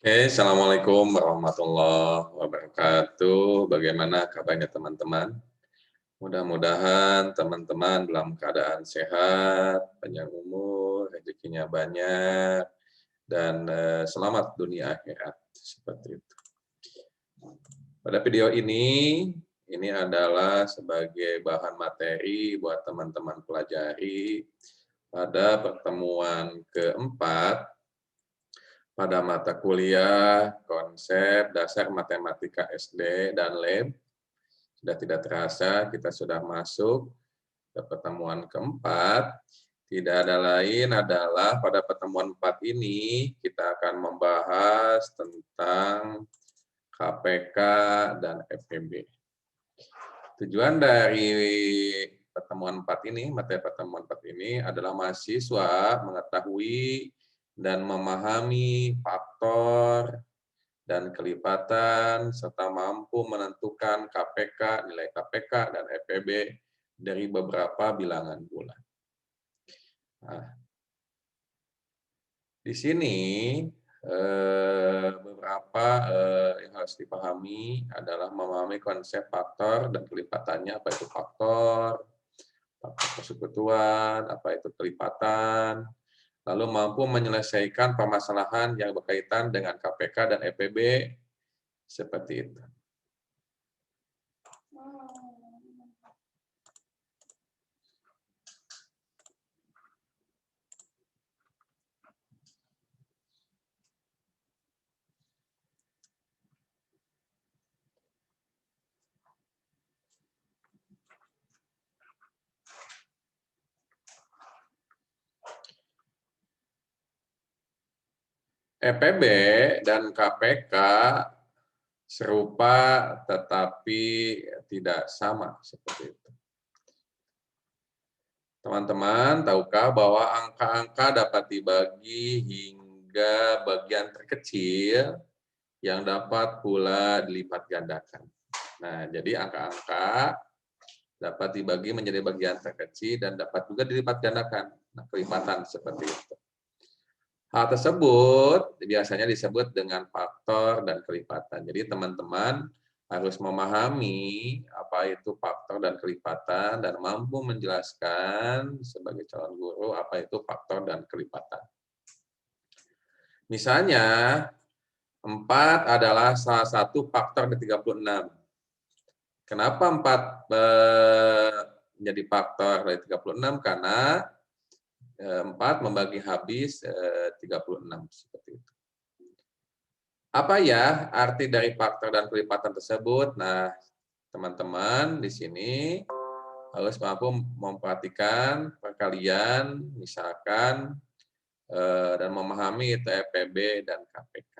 Assalamualaikum warahmatullahi wabarakatuh. Bagaimana kabarnya teman-teman? Mudah-mudahan teman-teman dalam keadaan sehat, panjang umur, rezekinya banyak, dan selamat dunia akhirat. Seperti itu. Pada video ini adalah sebagai bahan materi buat teman-teman pelajari pada pertemuan keempat pada mata kuliah konsep dasar matematika SD dan lab. Sudah tidak terasa kita sudah masuk ke pertemuan keempat. Tidak ada lain adalah pada pertemuan 4 ini kita akan membahas tentang KPK dan FEB. Tujuan dari pertemuan 4 ini, materi pertemuan 4 ini adalah mahasiswa mengetahui dan memahami faktor dan kelipatan, serta mampu menentukan KPK, nilai KPK, dan FEB dari beberapa bilangan bulan. Nah, di sini beberapa yang harus dipahami adalah memahami konsep faktor dan kelipatannya, apa itu faktor persekutuan, apa itu kelipatan, lalu mampu menyelesaikan permasalahan yang berkaitan dengan KPK dan FEB, seperti itu. FEB dan KPK serupa tetapi tidak sama, seperti itu. Teman-teman, tahukah bahwa angka-angka dapat dibagi hingga bagian terkecil yang dapat pula dilipat gandakan. Nah, jadi angka-angka dapat dibagi menjadi bagian terkecil dan dapat juga dilipat gandakan. Nah, kelipatan seperti itu. Hal tersebut biasanya disebut dengan faktor dan kelipatan. Jadi teman-teman harus memahami apa itu faktor dan kelipatan dan mampu menjelaskan sebagai calon guru apa itu faktor dan kelipatan. Misalnya, 4 adalah salah satu faktor dari 36. Kenapa 4 menjadi faktor dari 36? Karena 4 membagi habis 36, seperti itu. Apa ya arti dari faktor dan kelipatan tersebut? Nah, teman-teman di sini harus mampu memperhatikan perkalian, misalkan, dan memahami itu FEB dan KPK.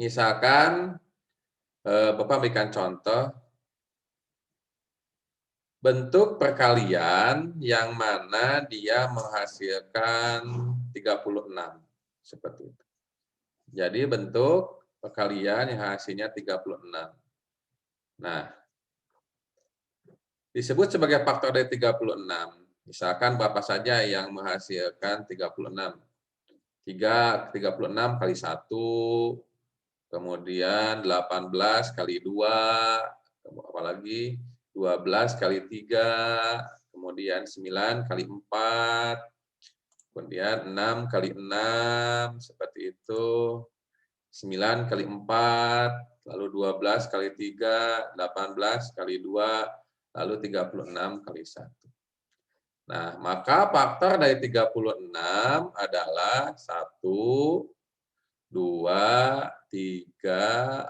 Misalkan, Bapak berikan contoh, bentuk perkalian yang mana dia menghasilkan 36, seperti itu. Jadi bentuk perkalian yang hasilnya 36. Nah, disebut sebagai faktor dari 36. Misalkan berapa saja yang menghasilkan 36. 36 kali 1, kemudian 18 kali 2, apalagi 12 kali 3, kemudian 9 kali 4, kemudian 6 kali 6, seperti itu. 9 kali 4, lalu 12 kali 3, 18 kali 2, lalu 36 kali 1. Nah, maka faktor dari 36 adalah 1, 2, 3,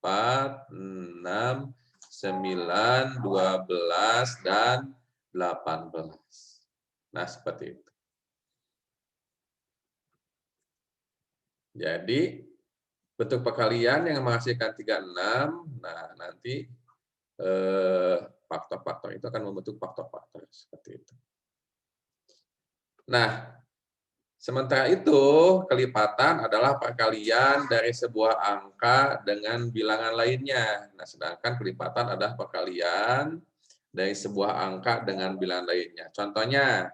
4, 6, 9, 12, dan 18. Nah, seperti itu. Jadi, bentuk perkalian yang menghasilkan 36, nah nanti faktor-faktor itu akan membentuk faktor-faktor seperti itu. Nah, sementara itu kelipatan adalah perkalian dari sebuah angka dengan bilangan lainnya. Nah, sedangkan kelipatan adalah perkalian dari sebuah angka dengan bilangan lainnya. Contohnya,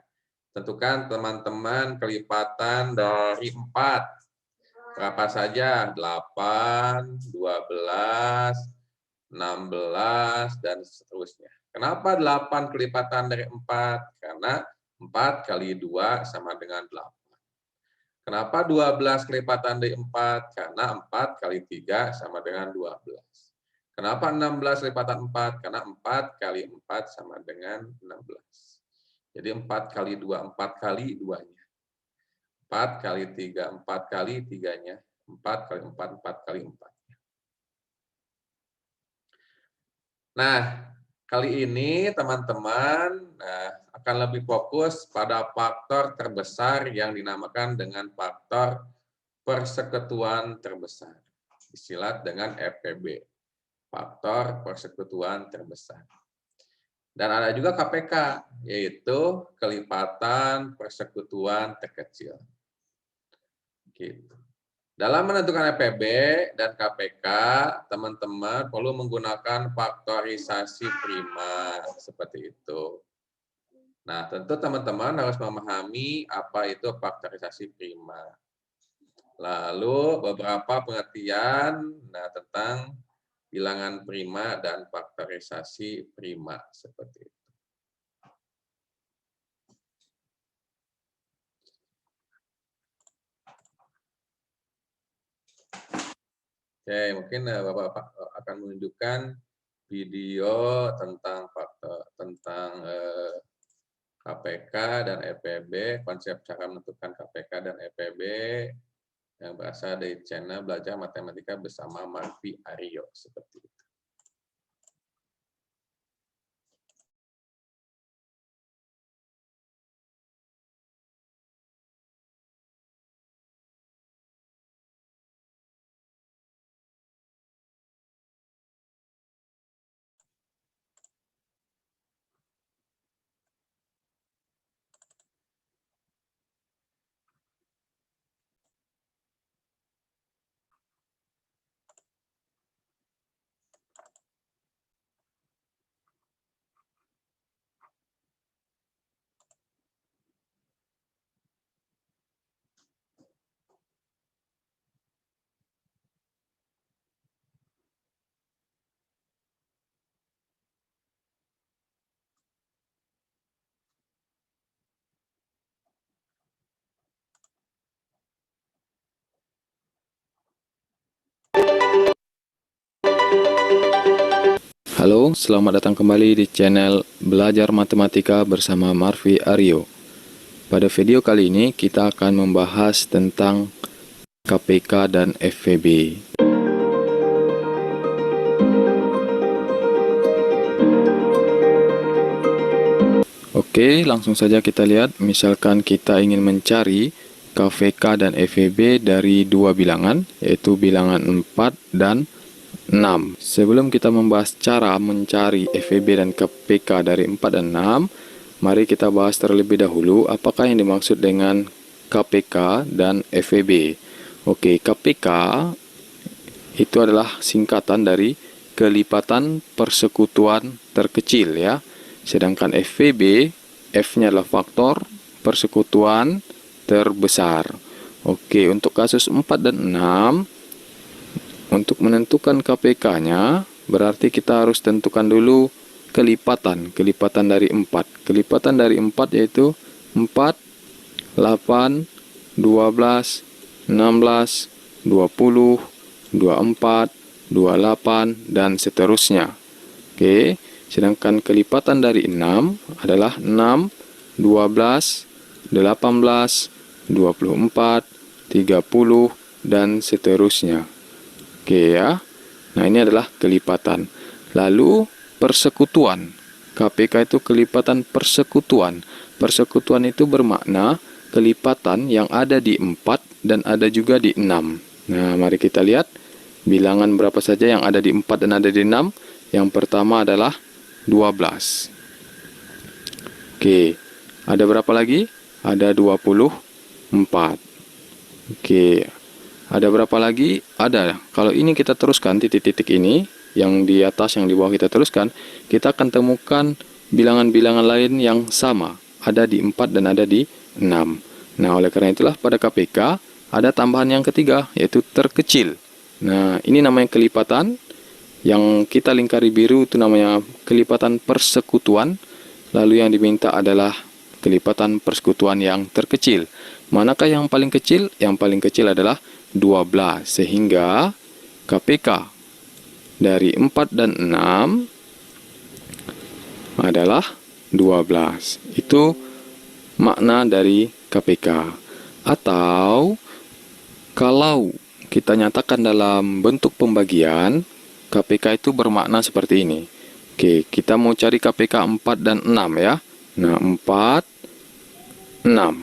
tentukan teman-teman kelipatan dari 4. Berapa saja? 8, 12, 16, dan seterusnya. Kenapa 8 kelipatan dari 4? Karena 4 kali 2 sama dengan 8. Kenapa 12 kelipatan dari 4? Karena 4 kali 3 sama dengan 12. Kenapa 16 kelipatan 4? Karena 4 kali 4 sama dengan 16. Jadi 4 kali 2, 4 kali 2-nya. 4 kali 3, 4 kali 3-nya. 4 kali 4, 4 kali 4-nya. Nah, kali ini teman-teman akan lebih fokus pada faktor terbesar yang dinamakan dengan faktor persekutuan terbesar. Disilat dengan FPB, faktor persekutuan terbesar. Dan ada juga KPK, yaitu kelipatan persekutuan terkecil. Gitu. Dalam menentukan FPB dan KPK, teman-teman perlu menggunakan faktorisasi prima, seperti itu. Nah, tentu teman-teman harus memahami apa itu faktorisasi prima. Lalu beberapa pengertian tentang bilangan prima dan faktorisasi prima, seperti itu. Oke, mungkin Bapak akan menunjukkan video tentang KPK dan FPB, konsep cara menentukan KPK dan FPB yang berasal dari channel Belajar Matematika bersama Marvi Aryo, seperti itu. Halo, selamat datang kembali di channel Belajar Matematika bersama Marvi Aryo. Pada video kali ini kita akan membahas tentang KPK dan FPB. Oke, langsung saja kita lihat. Misalkan kita ingin mencari KPK dan FPB dari dua bilangan, yaitu bilangan 4 dan 6. Sebelum kita membahas cara mencari FPB dan KPK dari 4 dan 6, mari kita bahas terlebih dahulu apakah yang dimaksud dengan KPK dan FPB. Oke, KPK itu adalah singkatan dari kelipatan persekutuan terkecil ya. Sedangkan FPB, F-nya adalah faktor persekutuan terbesar. Oke, untuk kasus 4 dan 6, untuk menentukan KPK-nya, berarti kita harus tentukan dulu kelipatan dari 4. Kelipatan dari 4 yaitu 4, 8, 12, 16, 20, 24, 28, dan seterusnya. Oke, sedangkan kelipatan dari 6 adalah 6, 12, 18, 24, 30, dan seterusnya. Oke ya. Nah, ini adalah kelipatan. Lalu persekutuan. KPK itu kelipatan persekutuan. Persekutuan itu bermakna kelipatan yang ada di 4 dan ada juga di 6. Nah, mari kita lihat bilangan berapa saja yang ada di 4 dan ada di 6. Yang pertama adalah 12. Oke, ada berapa lagi? Ada 24. Oke, ada berapa lagi? Ada. Kalau ini kita teruskan titik-titik ini, yang di atas, yang di bawah kita teruskan, kita akan temukan bilangan-bilangan lain yang sama. Ada di 4 dan ada di 6. Nah, oleh karena itulah pada KPK, ada tambahan yang ketiga, yaitu terkecil. Nah, ini namanya kelipatan. Yang kita lingkari biru itu namanya kelipatan persekutuan. Lalu yang diminta adalah kelipatan persekutuan yang terkecil. Manakah yang paling kecil? Yang paling kecil adalah 12. Sehingga KPK dari 4 dan 6 adalah 12. Itu makna dari KPK. Atau kalau kita nyatakan dalam bentuk pembagian, KPK itu bermakna seperti ini. Oke, kita mau cari KPK 4 dan 6 ya. Nah, 4, 6.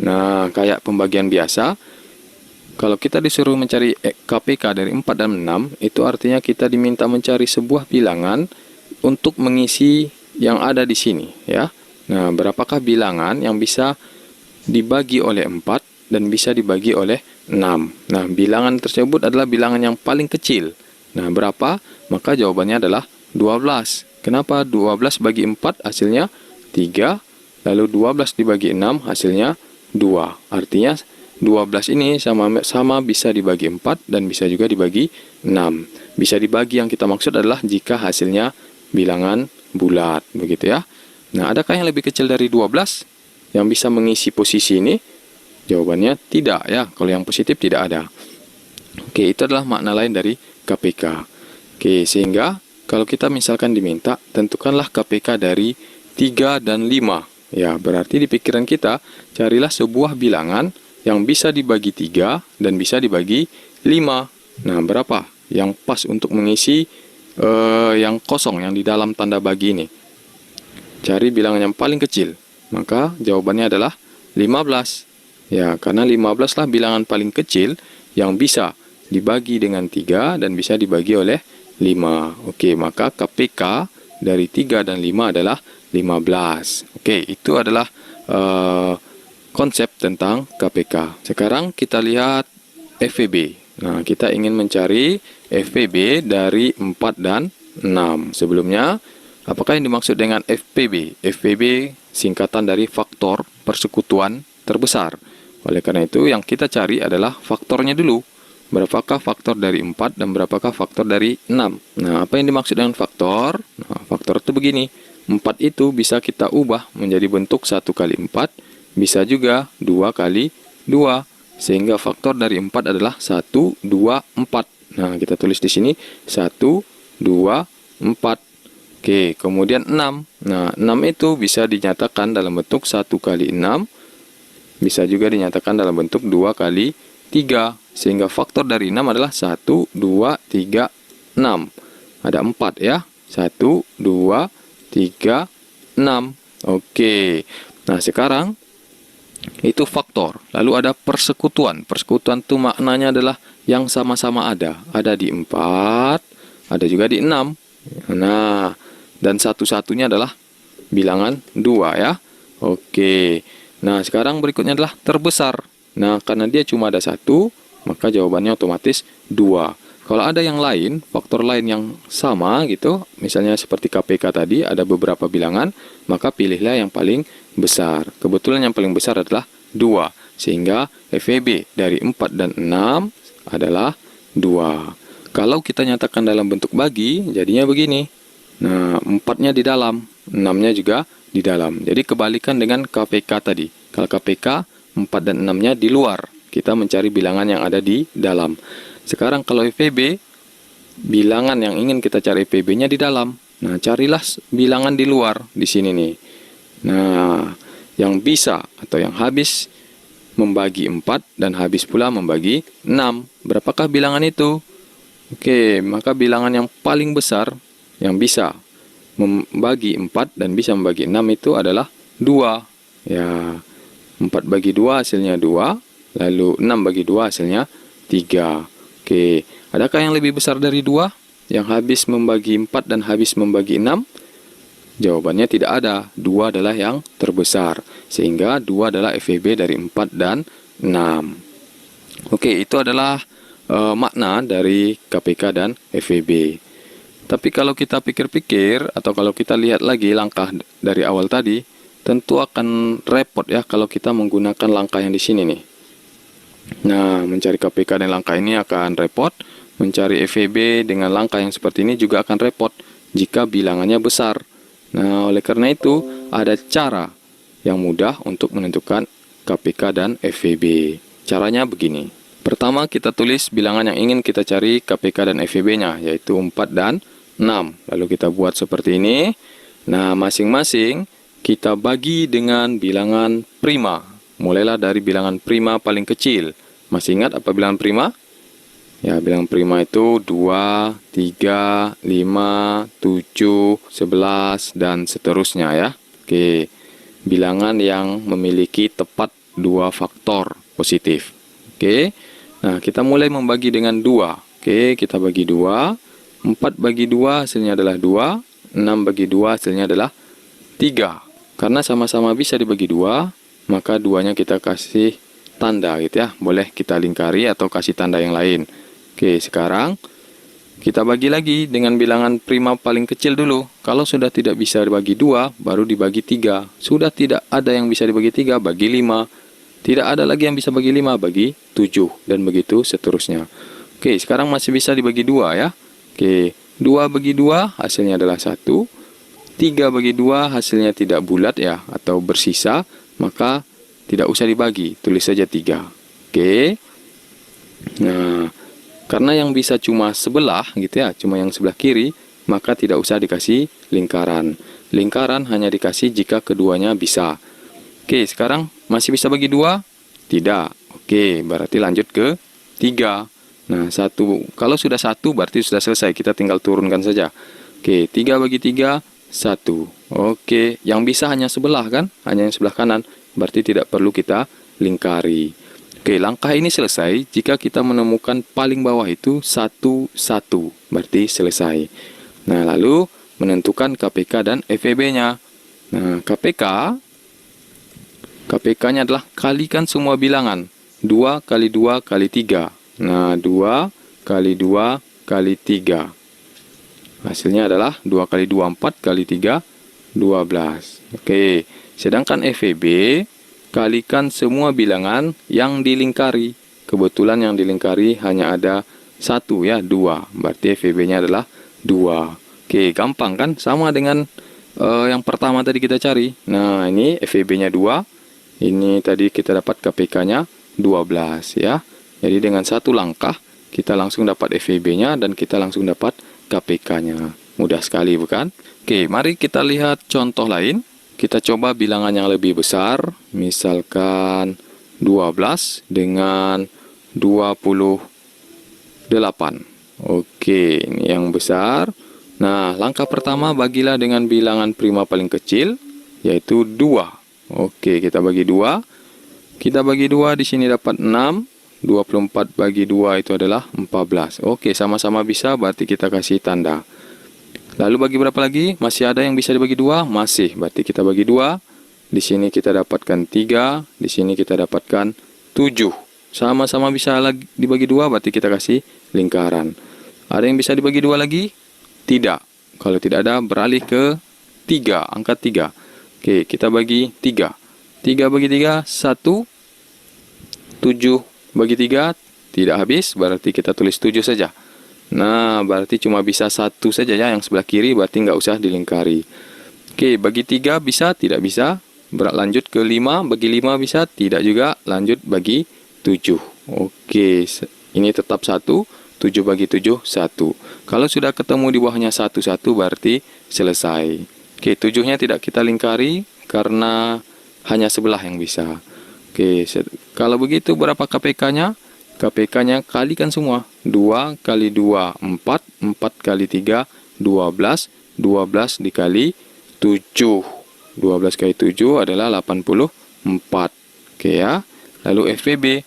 Nah, kayak pembagian biasa. Kalau kita disuruh mencari KPK dari 4 dan 6, itu artinya kita diminta mencari sebuah bilangan untuk mengisi yang ada di sini ya. Nah, berapakah bilangan yang bisa dibagi oleh 4 dan bisa dibagi oleh 6? Nah, bilangan tersebut adalah bilangan yang paling kecil. Nah, berapa? Maka jawabannya adalah 12. Kenapa 12 bagi 4 hasilnya 3, lalu 12 dibagi 6 hasilnya 2. Artinya 12 ini sama bisa dibagi 4 dan bisa juga dibagi 6. Bisa dibagi yang kita maksud adalah jika hasilnya bilangan bulat, begitu ya. Nah, adakah yang lebih kecil dari 12 yang bisa mengisi posisi ini? Jawabannya tidak ya, kalau yang positif tidak ada. Oke, itu adalah makna lain dari KPK. Oke, sehingga kalau kita misalkan diminta, tentukanlah KPK dari 3 dan 5. Ya, berarti di pikiran kita, carilah sebuah bilangan yang bisa dibagi 3 dan bisa dibagi 5. Nah, berapa yang pas untuk mengisi yang kosong yang di dalam tanda bagi ini? Cari bilangan yang paling kecil. Maka jawabannya adalah 15. Ya, karena 15 lah bilangan paling kecil yang bisa dibagi dengan 3 dan bisa dibagi oleh 5. Oke, maka KPK dari 3 dan 5 adalah 15. Oke, itu adalah konsep tentang KPK. Sekarang kita lihat FVB. Nah, kita ingin mencari FVB dari 4 dan 6. Sebelumnya, apakah yang dimaksud dengan FVB? FVB singkatan dari faktor persekutuan terbesar. Oleh karena itu, yang kita cari adalah faktornya dulu. Berapakah faktor dari 4 dan berapakah faktor dari 6? Nah, apa yang dimaksud dengan faktor? Nah, faktor itu begini. 4 itu bisa kita ubah menjadi bentuk 1 kali 4, bisa juga 2 kali 2. Sehingga faktor dari 4 adalah 1, 2, 4. Nah, kita tulis di sini 1, 2, 4. Oke, kemudian 6. Nah, 6 itu bisa dinyatakan dalam bentuk 1 kali 6. Bisa juga dinyatakan dalam bentuk 2 kali 3. Sehingga faktor dari 6 adalah 1, 2, 3, 6. Ada 4 ya. 1, 2, 3, 6. Oke. Nah, sekarang itu faktor. Lalu ada persekutuan. Persekutuan itu maknanya adalah yang sama-sama ada. Ada di 4, ada juga di 6. Nah, dan satu-satunya adalah bilangan 2 ya. Oke. Nah, sekarang berikutnya adalah terbesar. Nah, karena dia cuma ada 1, maka jawabannya otomatis 2. Kalau ada yang lain, faktor lain yang sama gitu, misalnya seperti KPK tadi, ada beberapa bilangan, maka pilihlah yang paling besar. Kebetulan yang paling besar adalah 2. Sehingga FVB dari 4 dan 6 adalah 2. Kalau kita nyatakan dalam bentuk bagi, jadinya begini. Nah, 4-nya di dalam, 6-nya juga di dalam. Jadi kebalikan dengan KPK tadi. Kalau KPK 4 dan 6-nya di luar. Kita mencari bilangan yang ada di dalam. Sekarang kalau FVB, bilangan yang ingin kita cari FVB-nya di dalam. Nah, carilah bilangan di luar di sini nih. Nah, yang bisa atau yang habis membagi 4 dan habis pula membagi 6. Berapakah bilangan itu? Oke, maka bilangan yang paling besar yang bisa membagi 4 dan bisa membagi 6 itu adalah 2. Ya, 4 bagi 2 hasilnya 2, lalu 6 bagi 2 hasilnya 3. Oke, adakah yang lebih besar dari 2? Yang habis membagi 4 dan habis membagi 6? Jawabannya tidak ada. 2 adalah yang terbesar. Sehingga 2 adalah FVB dari 4 dan 6. Oke, itu adalah makna dari KPK dan FVB. Tapi kalau kita pikir-pikir atau kalau kita lihat lagi langkah dari awal tadi, tentu akan repot ya kalau kita menggunakan langkah yang di sini nih. Nah, mencari KPK dengan langkah ini akan repot. Mencari FEB dengan langkah yang seperti ini juga akan repot jika bilangannya besar. Nah, oleh karena itu, ada cara yang mudah untuk menentukan KPK dan FEB. Caranya begini. Pertama, kita tulis bilangan yang ingin kita cari KPK dan FEB-nya, yaitu 4 dan 6. Lalu kita buat seperti ini. Nah, masing-masing kita bagi dengan bilangan prima. Mulailah dari bilangan prima paling kecil. Masih ingat apa bilangan prima? Ya, bilangan prima itu 2, 3, 5, 7, 11, dan seterusnya ya. Oke, bilangan yang memiliki tepat 2 faktor positif. Oke, nah kita mulai membagi dengan 2. Oke, kita bagi 2. 4 bagi 2 hasilnya adalah 2. 6 bagi 2 hasilnya adalah 3. Karena sama-sama bisa dibagi 2, maka 2-nya kita kasih tanda gitu ya. Boleh kita lingkari atau kasih tanda yang lain. Oke, sekarang kita bagi lagi dengan bilangan prima paling kecil dulu. Kalau sudah tidak bisa dibagi 2, baru dibagi 3. Sudah tidak ada yang bisa dibagi 3, bagi 5. Tidak ada lagi yang bisa bagi 5, bagi 7. Dan begitu seterusnya. Oke, sekarang masih bisa dibagi 2 ya. Oke, 2 bagi 2 hasilnya adalah 1. 3 bagi 2 hasilnya tidak bulat ya, atau bersisa, maka tidak usah dibagi, tulis saja 3. Oke. Nah, karena yang bisa cuma sebelah gitu ya, cuma yang sebelah kiri, maka tidak usah dikasih lingkaran. Lingkaran hanya dikasih jika keduanya bisa. Oke, sekarang masih bisa bagi 2? Tidak. Oke, berarti lanjut ke 3. Nah, 1. Kalau sudah 1 berarti sudah selesai, kita tinggal turunkan saja. Oke, 3 bagi 3, 1. Oke, yang bisa hanya sebelah kan? Hanya yang sebelah kanan, berarti tidak perlu kita lingkari. Oke, langkah ini selesai jika kita menemukan paling bawah itu 1, 1. Berarti selesai. Nah, lalu menentukan KPK dan FEB-nya. Nah, KPK-nya adalah kalikan semua bilangan. 2 kali 2 kali 3. Nah, 2 kali 2 kali 3. Hasilnya adalah 2 kali 2, 4 kali 3, 12. Oke, sedangkan FEB, kalikan semua bilangan yang dilingkari. Kebetulan yang dilingkari hanya ada 1 ya, 2. Berarti FEB-nya adalah 2. Oke, gampang kan? Sama dengan yang pertama tadi kita cari. Nah, ini FEB-nya 2. Ini tadi kita dapat KPK-nya 12 ya. Jadi dengan satu langkah kita langsung dapat FEB-nya dan kita langsung dapat KPK-nya. Mudah sekali bukan? Oke, mari kita lihat contoh lain. Kita coba bilangan yang lebih besar, misalkan 12 dengan 28. Oke, ini yang besar. Nah, langkah pertama bagilah dengan bilangan prima paling kecil, yaitu 2. Oke, kita bagi 2. Kita bagi 2, di sini dapat 6. 24 bagi 2 itu adalah 14. Oke, sama-sama bisa, berarti kita kasih tanda. Lalu bagi berapa lagi? Masih ada yang bisa dibagi 2? Masih, berarti kita bagi 2. Di sini kita dapatkan 3, di sini kita dapatkan 7. Sama-sama bisa lagi dibagi 2, berarti kita kasih lingkaran. Ada yang bisa dibagi 2 lagi? Tidak. Kalau tidak ada, beralih ke 3, angka 3. Oke, kita bagi 3. 3 bagi 3, 1. 7 bagi 3, tidak habis, berarti kita tulis 7 saja. Nah, berarti cuma bisa 1 saja ya, yang sebelah kiri, berarti nggak usah dilingkari. Oke, bagi 3 bisa, tidak bisa. Lanjut ke 5, bagi 5 bisa, tidak juga. Lanjut bagi 7. Oke, ini tetap 1, 7 bagi 7, 1. Kalau sudah ketemu di bawahnya 1, 1, berarti selesai. Oke, 7-nya tidak kita lingkari, karena hanya sebelah yang bisa. Oke, kalau begitu berapa KPK-nya? KPK-nya kalikan semua. 2 kali 2, 4. 4 kali 3, 12. 12 dikali 7. 12 kali 7 adalah 84. Oke ya. Lalu FEB.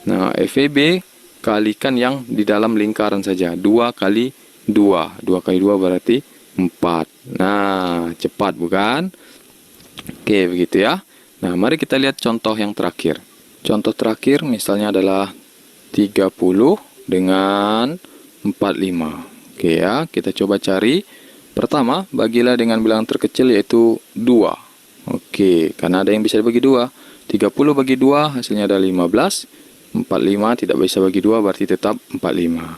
Nah, FEB kalikan yang di dalam lingkaran saja. 2 kali 2. 2 kali 2 berarti 4. Nah, cepat bukan? Oke, begitu ya. Nah, mari kita lihat contoh yang terakhir. Contoh terakhir misalnya adalah 30 dengan 45. Oke ya, kita coba cari. Pertama, bagilah dengan bilangan terkecil yaitu 2. Oke, karena ada yang bisa dibagi 2. 30 bagi 2 hasilnya ada 15. 45 tidak bisa bagi 2, berarti tetap 45.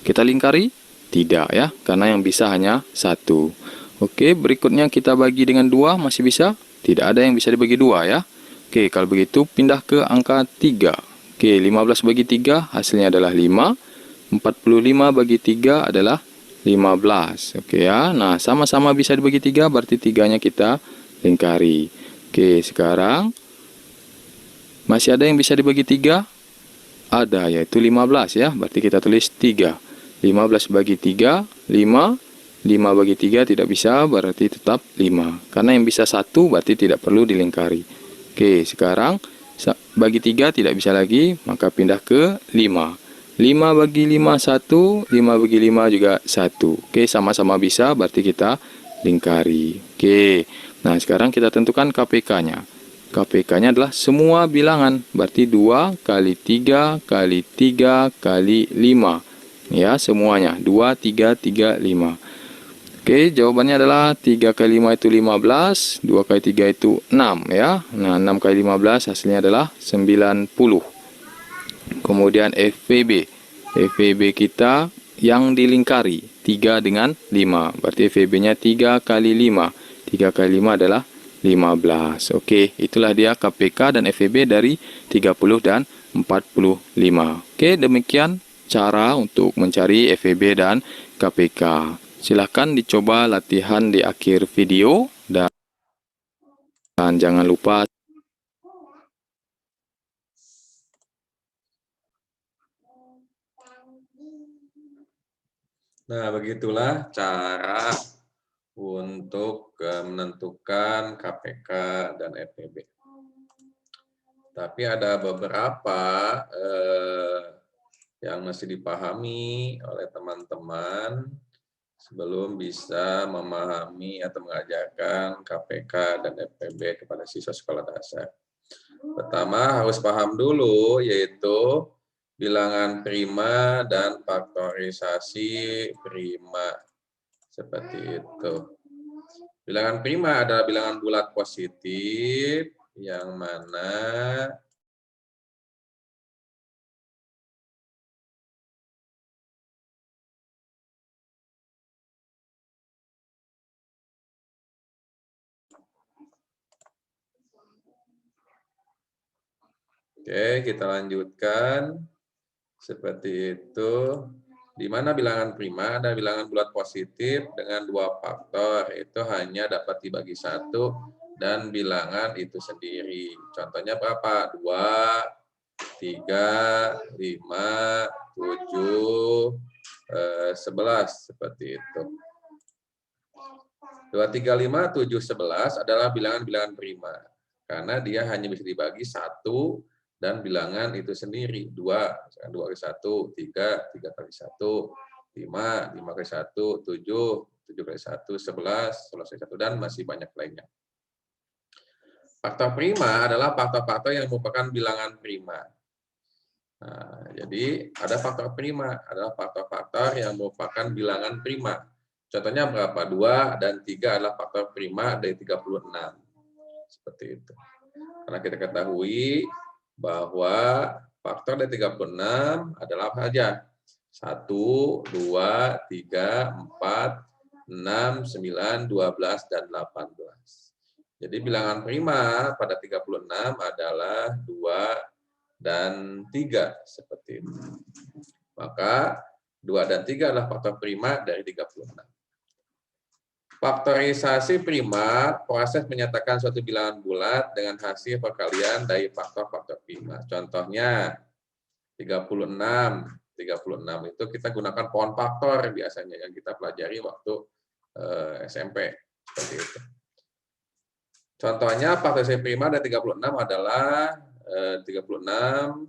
Kita lingkari? Tidak ya, karena yang bisa hanya 1. Oke, berikutnya kita bagi dengan 2, masih bisa? Tidak ada yang bisa dibagi 2 ya. Oke, kalau begitu pindah ke angka 3. Oke, 15 bagi 3 hasilnya adalah 5. 45 bagi 3 adalah 15. Oke ya, nah sama-sama bisa dibagi 3, berarti 3-nya kita lingkari. Oke, sekarang masih ada yang bisa dibagi 3? Ada, yaitu 15 ya. Berarti kita tulis 3. 15 bagi 3, 5. 5 bagi 3 tidak bisa, berarti tetap 5. Karena yang bisa 1 berarti tidak perlu dilingkari. Oke, sekarang bagi 3 tidak bisa lagi, maka pindah ke 5. 5 bagi 5, 1. 5 bagi 5 juga 1. Oke, sama-sama bisa, berarti kita lingkari. Oke, nah sekarang kita tentukan KPK-nya. KPK-nya adalah semua bilangan, berarti 2 kali 3 kali 3 kali 5. Ya, semuanya 2, 3, 3, 5. Oke, jawabannya adalah 3 kali 5 itu 15, 2 kali 3 itu 6 ya. Nah, 6 kali 15 hasilnya adalah 90. Kemudian FVB. FVB kita yang dilingkari 3 dengan 5. Berarti FVB-nya 3 kali 5. 3 kali 5 adalah 15. Oke, itulah dia KPK dan FVB dari 30 dan 45. Oke, demikian cara untuk mencari FVB dan KPK. Silahkan dicoba latihan di akhir video dan jangan lupa Nah, begitulah cara untuk menentukan KPK dan FVB. Tapi ada beberapa yang masih dipahami oleh teman-teman sebelum bisa memahami atau mengajarkan KPK dan FVB kepada siswa sekolah dasar. Pertama harus paham dulu, yaitu bilangan prima dan faktorisasi prima. Seperti itu. Bilangan prima adalah bilangan bulat positif yang mana Oke, kita lanjutkan. Seperti itu. Di mana bilangan prima ada bilangan bulat positif dengan 2 faktor. Itu hanya dapat dibagi 1 dan bilangan itu sendiri. Contohnya berapa? 2, 3, 5, 7, 11. Seperti itu. 2, 3, 5, 7, 11 adalah bilangan-bilangan prima. Karena dia hanya bisa dibagi 1 dan bilangan itu sendiri. 2 kali 1, 3 kali 1, 5 kali 1, 7 kali 1, 11 kali 1, dan masih banyak lainnya. Faktor prima adalah faktor-faktor yang merupakan bilangan prima. Nah, jadi ada faktor prima, adalah faktor-faktor yang merupakan bilangan prima. Contohnya berapa? 2 dan 3 adalah faktor prima dari 36. Seperti itu. Karena kita ketahui bahwa faktor dari 36 adalah apa saja? 1, 2, 3, 4, 6, 9, 12, dan 18. Jadi bilangan prima pada 36 adalah 2 dan 3. Seperti itu. Maka 2 dan 3 adalah faktor prima dari 36. Faktorisasi prima, proses menyatakan suatu bilangan bulat dengan hasil perkalian dari faktor-faktor prima. Contohnya 36. 36 itu kita gunakan pohon faktor biasanya yang kita pelajari waktu SMP. Seperti itu. Contohnya faktorisasi prima dari 36 adalah 36,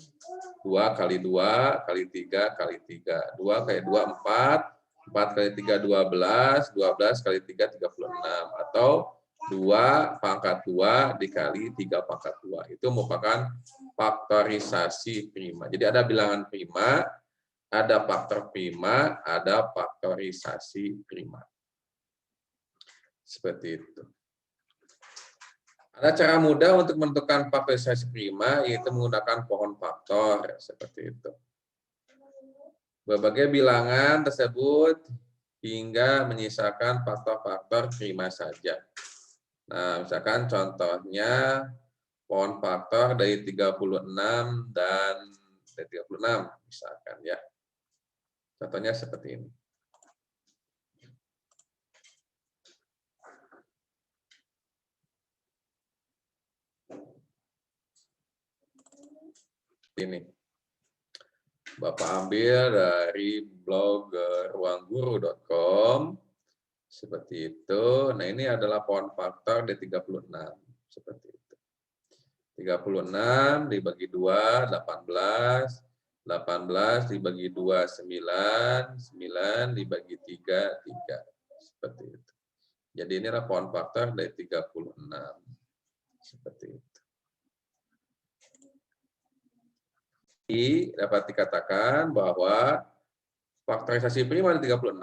2 kali 2 kali 3 kali 3. 2 kali 2, 4. 4 kali 3, 12. 12 kali 3, 36. Atau 2 pangkat 2 dikali 3 pangkat 2. Itu merupakan faktorisasi prima. Jadi ada bilangan prima, ada faktor prima, ada faktorisasi prima. Seperti itu. Ada cara mudah untuk menentukan faktorisasi prima, yaitu menggunakan pohon faktor, seperti itu. Berbagai bilangan tersebut hingga menyisakan faktor-faktor prima saja. Nah, misalkan contohnya pohon faktor dari 36 dan dari 36, misalkan ya. Contohnya seperti ini. Ini Bapak ambil dari blog ruangguru.com seperti itu. Nah, ini adalah pohon faktor D36 seperti itu. 36 dibagi 2 18, 18 dibagi 2 9, 9 dibagi 3 3 seperti itu. Jadi ini adalah pohon faktor D36 seperti itu. Dapat dikatakan bahwa faktorisasi prima dari 36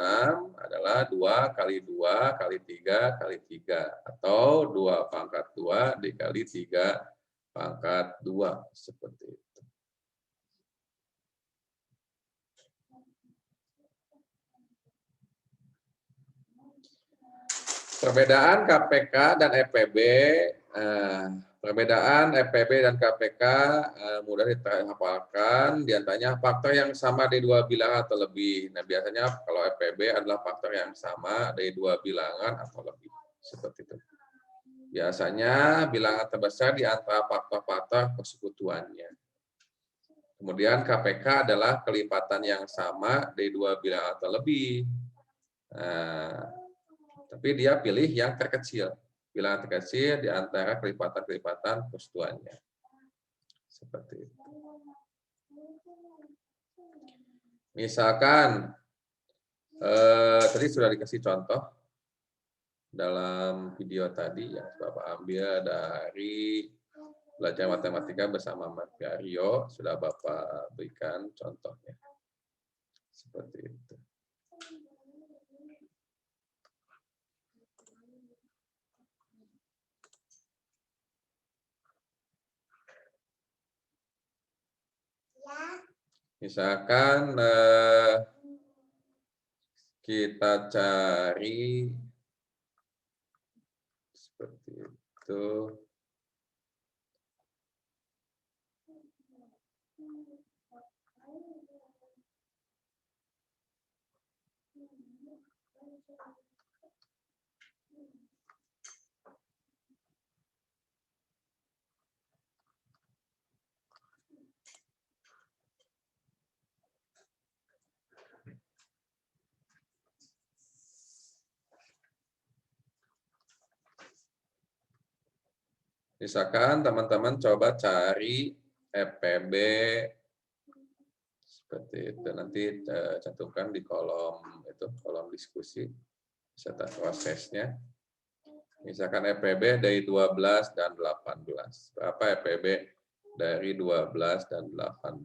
adalah 2 kali 2 kali 3 kali 3 atau 2 pangkat 2 dikali 3 pangkat 2 seperti itu. Perbedaan KPK dan EPB, perbedaan EPB dan KPK mudah dihafalkan, diantaranya faktor yang sama dari dua bilangan atau lebih. Nah, biasanya kalau EPB adalah faktor yang sama dari dua bilangan atau lebih, seperti itu. Biasanya bilangan terbesar di antara faktor-faktor persekutuannya. Kemudian KPK adalah kelipatan yang sama dari dua bilangan atau lebih. Nah, tapi dia pilih yang terkecil. Bilangan terkecil di antara kelipatan-kelipatan persekutuannya. Seperti itu. Misalkan, tadi sudah dikasih contoh dalam video tadi yang Bapak ambil dari belajar matematika bersama Mas Rio, sudah Bapak berikan contohnya. Seperti itu. Misalkan kita cari seperti itu. Misalkan teman-teman coba cari EPB seperti itu, nanti cantumkan di kolom diskusi serta prosesnya. Misalkan EPB dari 12 dan 18. Berapa EPB dari 12 dan 18?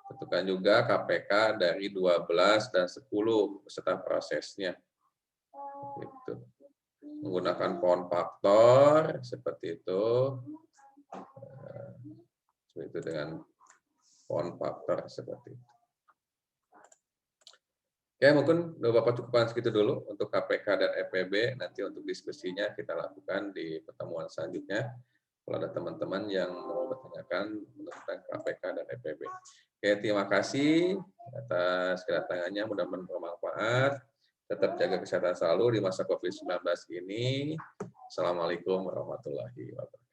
Tentukan juga KPK dari 12 dan 10 beserta prosesnya. Itu. Menggunakan pohon faktor seperti itu. Seperti itu dengan pohon faktor seperti itu. Oke, mungkin Bapak cukupkan segitu dulu untuk KPK dan EPB. Nanti untuk diskusinya kita lakukan di pertemuan selanjutnya. Kalau ada teman-teman yang mau bertanyakan tentang KPK dan EPB. Oke, terima kasih atas kedatangannya. Mudah-mudahan bermanfaat. Tetap jaga kesehatan selalu di masa COVID-19 ini. Assalamualaikum warahmatullahi wabarakatuh.